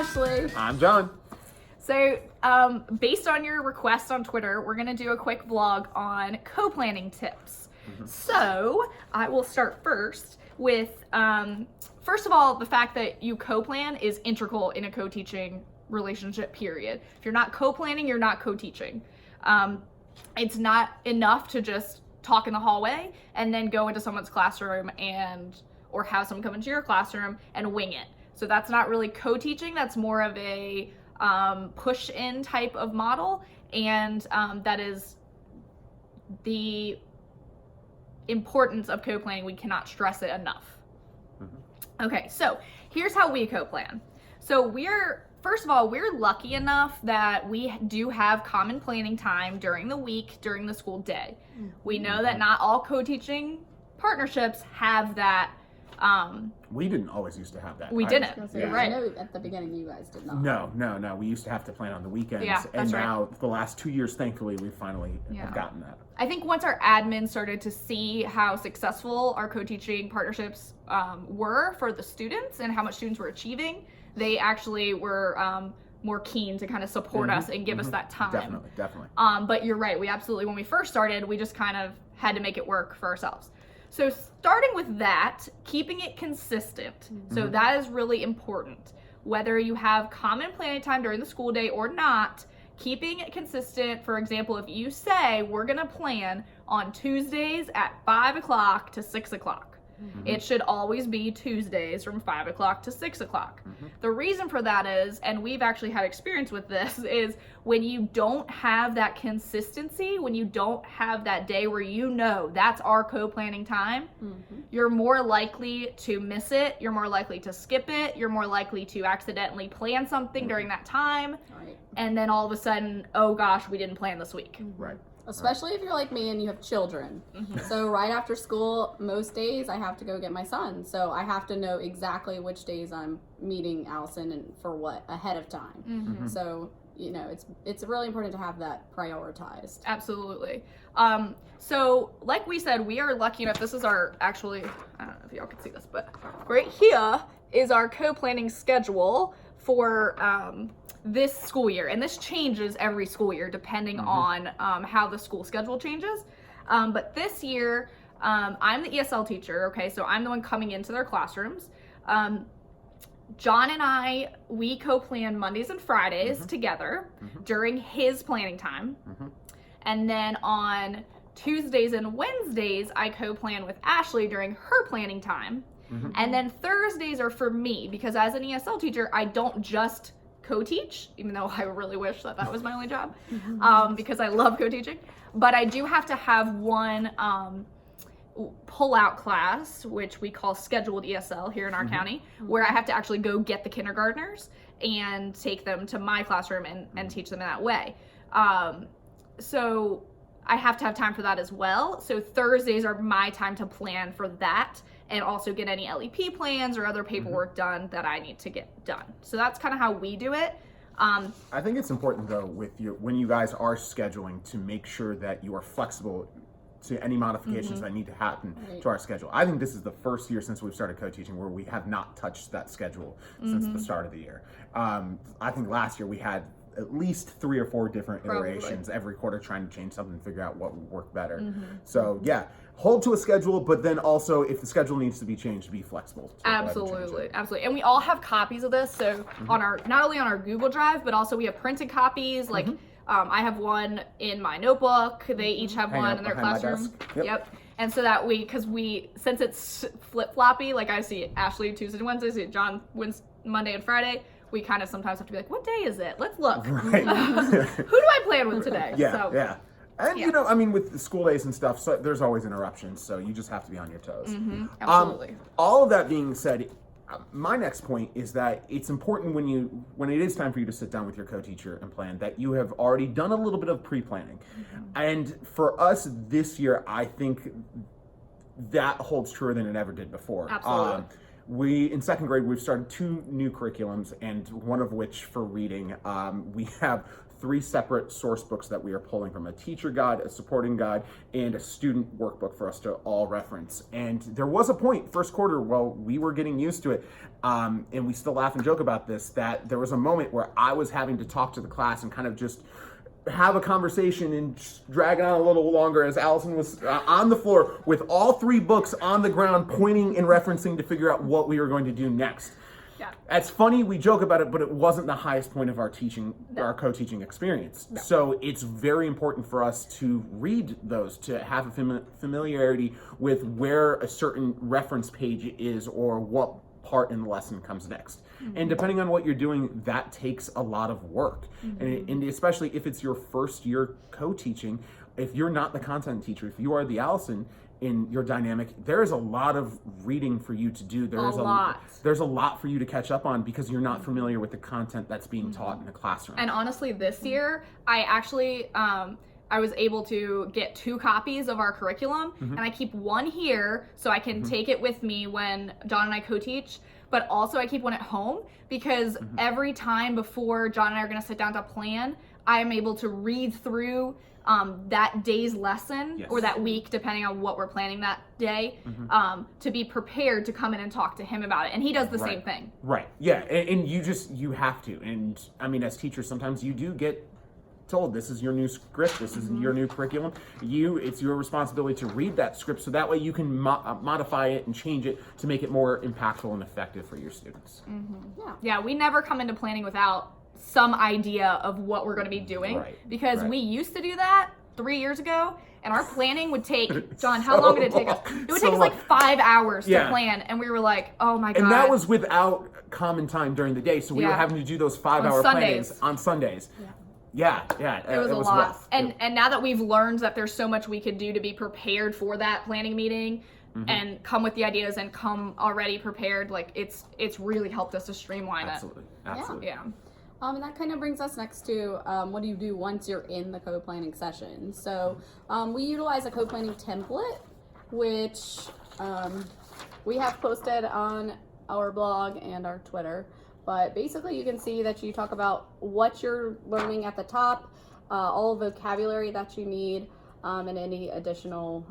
Ashley. I'm John. So, based on your request on Twitter, we're going to do a quick vlog on co-planning tips. So, I will start first with, first of all, the fact that you co-plan is integral in a co-teaching relationship, period. If you're not co-planning, you're not co-teaching. It's not enough to just talk in the hallway and then go into someone's classroom or have someone come into your classroom and wing it. So that's not really co-teaching, that's more of a push-in type of model, and that is the importance of co-planning. We cannot stress it enough. Okay, so here's how we co-plan. So first of all, we're lucky enough that we do have common planning time during the week, during the school day. We know that not all co-teaching partnerships have that. We didn't always used to have that. We didn't. Yeah. Right. I know at the beginning you guys did not. No. We used to have to plan on the weekends. Yeah, and that's now, the last 2 years, thankfully, we finally have gotten that. I think once our admin started to see how successful our co-teaching partnerships were for the students and how much students were achieving, they actually were more keen to kind of support us and give us that time. Definitely. But you're right. We absolutely, when we first started, we just kind of had to make it work for ourselves. So starting with that, keeping it consistent. So that is really important. Whether you have common planning time during the school day or not, keeping it consistent. For example, if you say we're going to plan on Tuesdays at 5 o'clock to 6 o'clock, it should always be Tuesdays from 5 o'clock to 6 o'clock. The reason for that is, and we've actually had experience with this, is when you don't have that consistency, when you don't have that day where you know that's our co-planning time, you're more likely to miss it, you're more likely to skip it, you're more likely to accidentally plan something during that time, and then all of a sudden, oh gosh, we didn't plan this week. Right. Especially if you're like me and you have children. So right after school, most days I have to go get my son. So I have to know exactly which days I'm meeting Allison and for what ahead of time. So, you know, it's really important to have that prioritized. Absolutely. So like we said, we are lucky enough. This is our actually, I don't know if y'all can see this, but right here is our co-planning schedule for this school year, and this changes every school year depending on how the school schedule changes. But this year, I'm the ESL teacher, okay, so I'm the one coming into their classrooms. John and I, we co-plan Mondays and Fridays together during his planning time. And then on Tuesdays and Wednesdays, I co-plan with Ashley during her planning time. And then Thursdays are for me, because as an ESL teacher, I don't just co-teach, even though I really wish that was my only job, because I love co-teaching. But I do have to have one pull-out class, which we call scheduled ESL here in our county, where I have to actually go get the kindergartners and take them to my classroom and teach them in that way. So I have to have time for that as well. So Thursdays are my time to plan for that and also get any LEP plans or other paperwork done that I need to get done. So that's kind of how we do it. I think it's important, though, when you guys are scheduling, to make sure that you are flexible to any modifications that need to happen to our schedule. I think this is the first year since we've started co-teaching where we have not touched that schedule since the start of the year. I think last year we had at least 3 or 4 different iterations every quarter trying to change something and figure out what would work better. So yeah, hold to a schedule, but then also if the schedule needs to be changed, be flexible. Absolutely. And we all have copies of this. So on not only on our Google Drive, but also we have printed copies. Like I have one in my notebook. They each have one in their classroom. Yep. And so that since it's flip-floppy, like I see Ashley Tuesday and Wednesday, I see John Monday and Friday, we kind of sometimes have to be like, what day is it? Let's look. Who do I plan with today? And you know, I mean, with the school days and stuff, so there's always interruptions, so you just have to be on your toes. Absolutely. All of that being said, my next point is that it's important when it is time for you to sit down with your co-teacher and plan, that you have already done a little bit of pre-planning. And for us this year, I think that holds truer than it ever did before. Absolutely. in second grade, we've started 2 new curriculums, and one of which for reading. We have 3 separate source books that we are pulling from: a teacher guide, a supporting guide, and a student workbook for us to all reference. And there was a point, first quarter, while we were getting used to it, and we still laugh and joke about this, that there was a moment where I was having to talk to the class and kind of just have a conversation and just drag it on a little longer as Allison was on the floor with all 3 books on the ground, pointing and referencing to figure out what we were going to do next. Yeah. It's funny, we joke about it, but it wasn't the highest point of our teaching, our co-teaching experience. No. So it's very important for us to read those, to have a familiarity with where a certain reference page is or what part in the lesson comes next. And depending on what you're doing, that takes a lot of work. And especially if it's your first year co-teaching, if you're not the content teacher, if you are the Allison in your dynamic, there is a lot of reading for you to do. There's a lot for you to catch up on because you're not familiar with the content that's being taught in the classroom. And honestly, this year, I actually, I was able to get 2 copies of our curriculum, and I keep one here so I can take it with me when John and I co-teach, but also I keep one at home because every time before John and I are going to sit down to plan, I am able to read through that day's lesson or that week, depending on what we're planning that day, to be prepared to come in and talk to him about it. And he does the same thing. Right. Yeah. And you have to. And I mean, as teachers, sometimes you do get told this is your new script, this is your new curriculum. It's your responsibility to read that script so that way you can modify it and change it to make it more impactful and effective for your students. Yeah, we never come into planning without some idea of what we're going to be doing because we used to do that 3 years ago, and our planning would take, John, how long did it take us? It would take us like 5 hours to plan, and we were like, oh my God. And that was without common time during the day, so we were having to do those 5-hour plannings on Sundays. Yeah, it was a lot. Rough. And now that we've learned that there's so much we could do to be prepared for that planning meeting and come with the ideas and come already prepared, like it's really helped us to streamline it. Absolutely. Yeah. And that kind of brings us next to what do you do once you're in the co-planning session. So we utilize a co-planning template, which we have posted on our blog and our Twitter. But basically you can see that you talk about what you're learning at the top, all vocabulary that you need, and any additional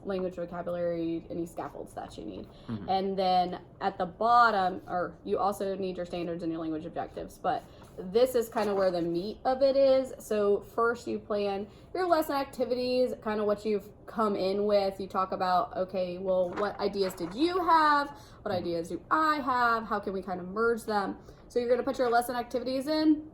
language vocabulary, any scaffolds that you need. And then at the bottom, or you also need your standards and your language objectives, but this is kind of where the meat of it is. So first you plan your lesson activities, kind of what you've come in with. You talk about, okay, well, what ideas did you have? What ideas do I have? How can we kind of merge them? So you're going to put your lesson activities in.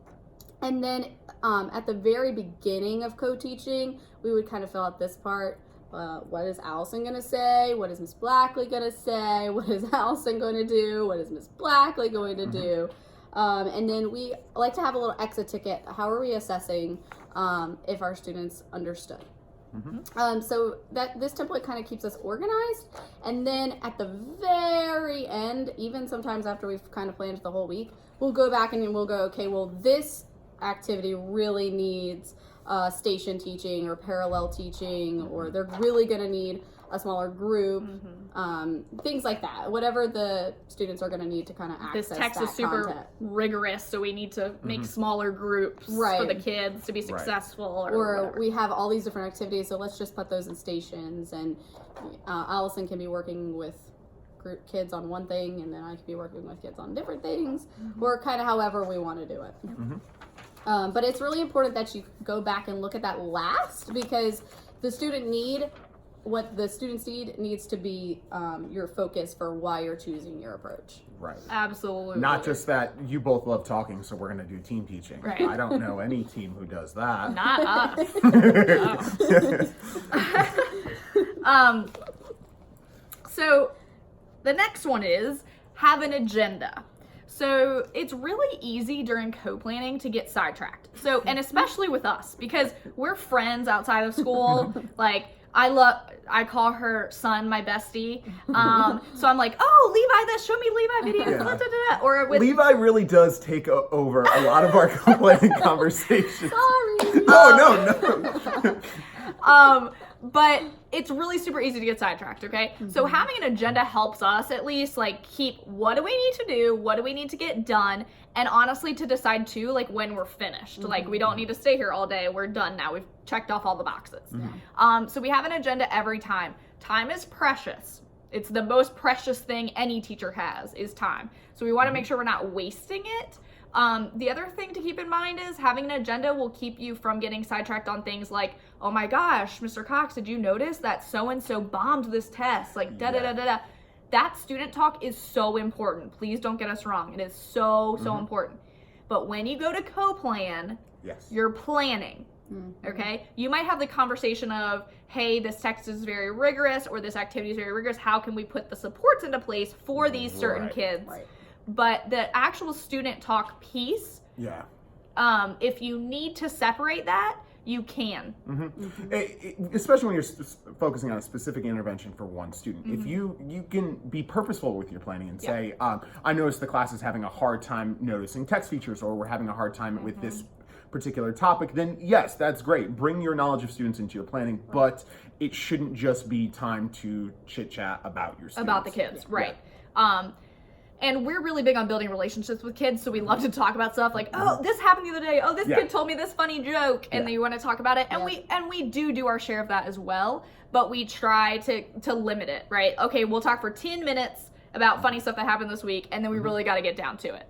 And then at the very beginning of co-teaching, we would kind of fill out this part. What is Allison going to say? What is Miss Blackley going to say? What is Allison going to do? What is Miss Blackley going to do? And then we like to have a little exit ticket. How are we assessing if our students understood? So that this template kind of keeps us organized. And then at the very end, even sometimes after we've kind of planned the whole week, we'll go back and we'll go, okay, well, this activity really needs station teaching or parallel teaching, or they're really going to need a smaller group, things like that. Whatever the students are going to need to kind of access this text that is super content. rigorous, so we need to make smaller groups for the kids to be successful. Or we have all these different activities, so let's just put those in stations, and Allison can be working with group kids on one thing, and then I can be working with kids on different things, or kind of however we want to do it. But it's really important that you go back and look at that last, because what the students need needs to be your focus for why you're choosing your approach. Right. Absolutely. Not just that you both love talking, so we're going to do team teaching. Right. I don't know any team who does that. Not us. So the next one is have an agenda. So it's really easy during co-planning to get sidetracked. So, and especially with us, because we're friends outside of school. Like, I call her son my bestie. So I'm like, oh, Levi, show me Levi videos. Da, da, da, da. Or with Levi really does take over a lot of our co-planning conversations. Sorry. No. But it's really super easy to get sidetracked, okay? So having an agenda helps us at least like keep what do we need to do, what do we need to get done, and honestly to decide too like when we're finished. Like we don't need to stay here all day. We're done now. We've checked off all the boxes. So we have an agenda every time. Time is precious. It's the most precious thing any teacher has is time. So we want to make sure we're not wasting it. The other thing to keep in mind is having an agenda will keep you from getting sidetracked on things like, oh my gosh, Mr. Cox, did you notice that so-and-so bombed this test? Like da-da-da-da-da. That student talk is so important. Please don't get us wrong. It is so important. But when you go to co-plan, you're planning. Okay, you might have the conversation of, hey, this text is very rigorous or this activity is very rigorous. How can we put the supports into place for these certain kids? But the actual student talk piece, if you need to separate that, you can. Especially when you're focusing on a specific intervention for one student. If you can be purposeful with your planning and say, I noticed the class is having a hard time noticing text features, or we're having a hard time with this particular topic, then yes, that's great. Bring your knowledge of students into your planning, but it shouldn't just be time to chit chat about your students. About the kids, right. And we're really big on building relationships with kids, so we love to talk about stuff like, oh, this happened the other day. Oh, this kid told me this funny joke, and then you want to talk about it. And we do our share of that as well, but we try to limit it, right? Okay, we'll talk for 10 minutes about funny stuff that happened this week, and then we really got to get down to it.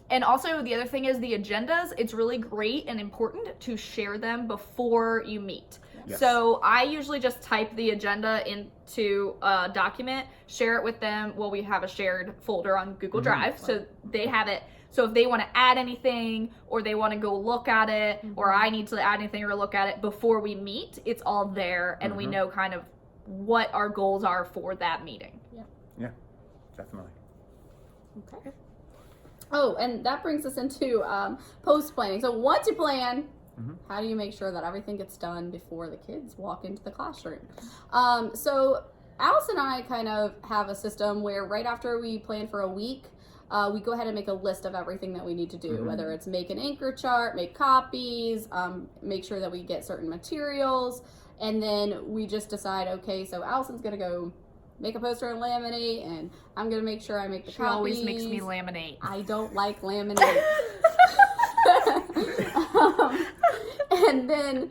And also the other thing is the agendas. It's really great and important to share them before you meet. So I usually just type the agenda into a document, share it with them. Well, we have a shared folder on Google Drive, so they have it. So if they want to add anything, or they want to go look at it, or I need to add anything or look at it before we meet, it's all there, and we know kind of what our goals are for that meeting. Yeah, definitely. Okay. Oh, and that brings us into post-planning. So once you plan, how do you make sure that everything gets done before the kids walk into the classroom? So Alice and I kind of have a system where right after we plan for a week, we go ahead and make a list of everything that we need to do, whether it's make an anchor chart, make copies, make sure that we get certain materials, and then we just decide, okay, so Allison's going to go make a poster and laminate, and I'm going to make sure I make the copies. She always makes me laminate. I don't like laminate. And then,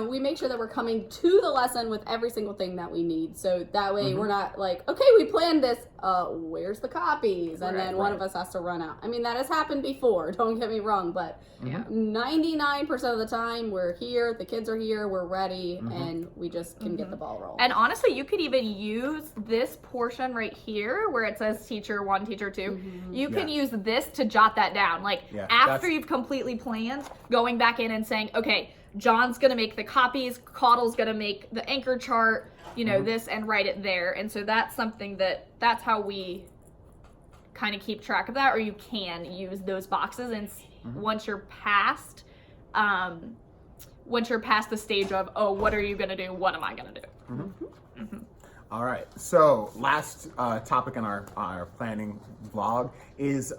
we make sure that we're coming to the lesson with every single thing that we need. So that way we're not like, okay, we planned this, where's the copies? And then one of us has to run out. I mean, that has happened before, don't get me wrong, but 99% of the time we're here, the kids are here, we're ready, and we just can get the ball rolling. And honestly, you could even use this portion right here where it says teacher 1, teacher 2. You can use this to jot that down. Like after you've completely planned, going back in and saying, okay, John's gonna make the copies, Caudle's gonna make the anchor chart, this, and write it there. And so that's something that's how we kind of keep track of that, or you can use those boxes. And once you're past the stage of, oh, what are you gonna do? What am I gonna do? All right. So last topic in our planning vlog is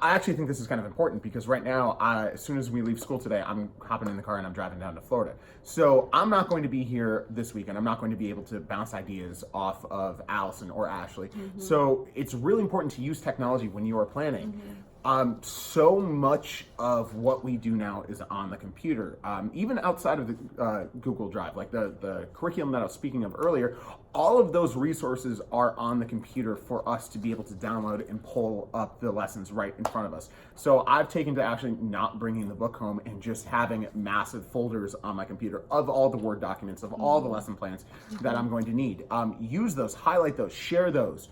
I actually think this is kind of important because right now, as soon as we leave school today, I'm hopping in the car and I'm driving down to Florida. So I'm not going to be here this weekend. I'm not going to be able to bounce ideas off of Allison or Ashley. So it's really important to use technology when you are planning. So much of what we do now is on the computer, even outside of the Google Drive, like the curriculum that I was speaking of earlier. All of those resources are on the computer for us to be able to download and pull up the lessons right in front of us. So I've taken to actually not bringing the book home and just having massive folders on my computer of all the Word documents, of all the lesson plans that I'm going to need. Use those, highlight those, share those.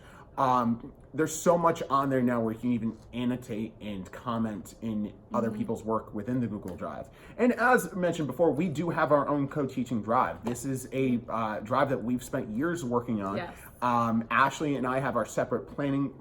There's so much on there now where you can even annotate and comment in other people's work within the Google Drive. And as mentioned before, we do have our own co-teaching drive. This is a drive that we've spent years working on. Ashley and I have our separate planning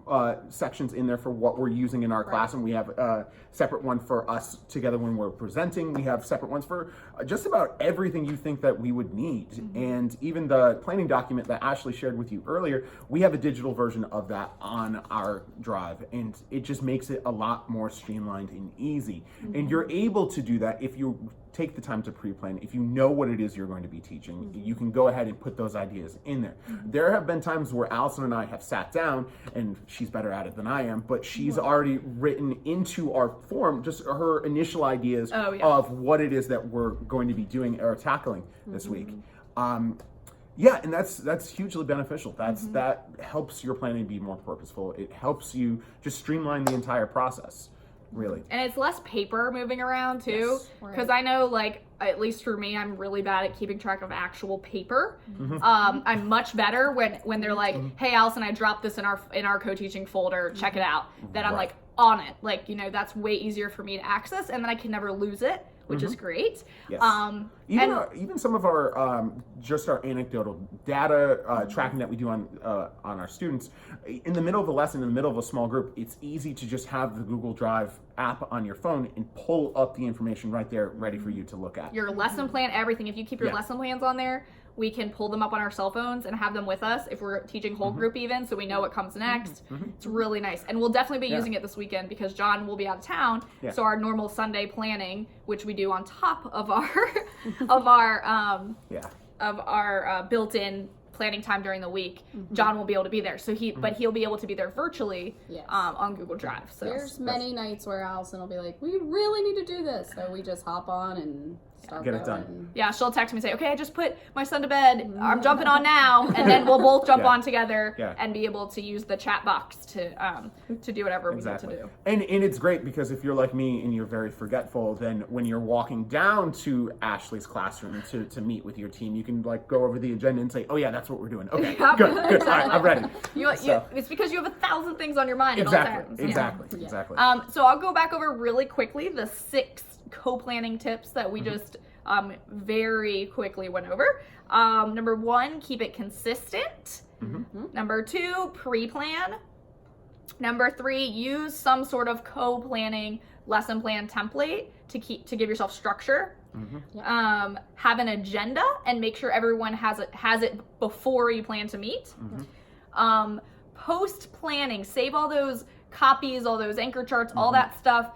sections in there for what we're using in our class, and we have a separate one for us together when we're presenting. We have separate ones for just about everything you think that we would need. And even the planning document that Ashley shared with you earlier, we have a digital version of that on our drive, and it just makes it a lot more streamlined and easy. And you're able to do that if you take the time to pre-plan. If you know what it is you're going to be teaching, you can go ahead and put those ideas in there. There have been times where Allison and I have sat down, and she's better at it than I am, but she's already written into our form just her initial ideas of what it is that we're going to be doing or tackling this week. Yeah, and that's hugely beneficial. That helps your planning be more purposeful. It helps you just streamline the entire process. Really. And it's less paper moving around too, because I know, like, at least for me, I'm really bad at keeping track of actual paper. I'm much better when they're like, "Hey, Allison, I dropped this in our co-teaching folder. Check it out." Then I'm like on it. Like, you know, that's way easier for me to access, and then I can never lose it, which is great. Yes. Even some of our just our anecdotal data tracking that we do on our students in the middle of a lesson, in the middle of a small group, it's easy to just have the Google Drive app on your phone and pull up the information right there ready for you to look at. Your lesson plan, everything. If you keep your lesson plans on there, we can pull them up on our cell phones and have them with us if we're teaching whole group even, so we know what comes next. It's really nice. And we'll definitely be using it this weekend because John will be out of town. So our normal Sunday planning, which we do on top of our built-in planning time during the week, John will be able to be there. So he'll be able to be there virtually on Google Drive. So there's many nights where Allison will be like, "We really need to do this," so we just hop on and start get it done. Yeah, she'll text me and say, "Okay, I just put my son to bed. I'm jumping on now," and then we'll both jump on together and be able to use the chat box to do whatever we need to do. And it's great because if you're like me and you're very forgetful, then when you're walking down to Ashley's classroom to meet with your team, you can like go over the agenda and say, "Oh yeah, that's what we're doing." Okay, good. All right, I'm ready. It's because you have 1,000 things on your mind at all times. Exactly. So I'll go back over really quickly the 6 co-planning tips that we just very quickly went over. Number 1, keep it consistent. Number 2, pre-plan. Number 3, use some sort of co-planning lesson plan template to give yourself structure. Have an agenda and make sure everyone has it before you plan to meet. Post planning, save all those copies, all those anchor charts, all that stuff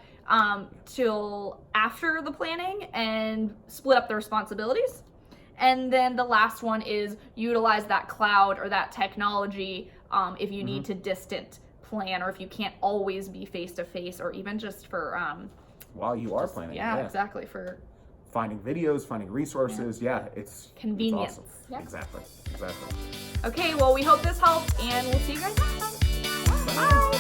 till after the planning and split up the responsibilities. And then the last one is utilize that cloud or that technology if you need to distant plan or if you can't always be face-to-face or even just for while you are planning. Exactly, for finding videos, finding resources. It's convenience. It's awesome. Exactly. Okay, well, we hope this helped and we'll see you guys next time. Bye.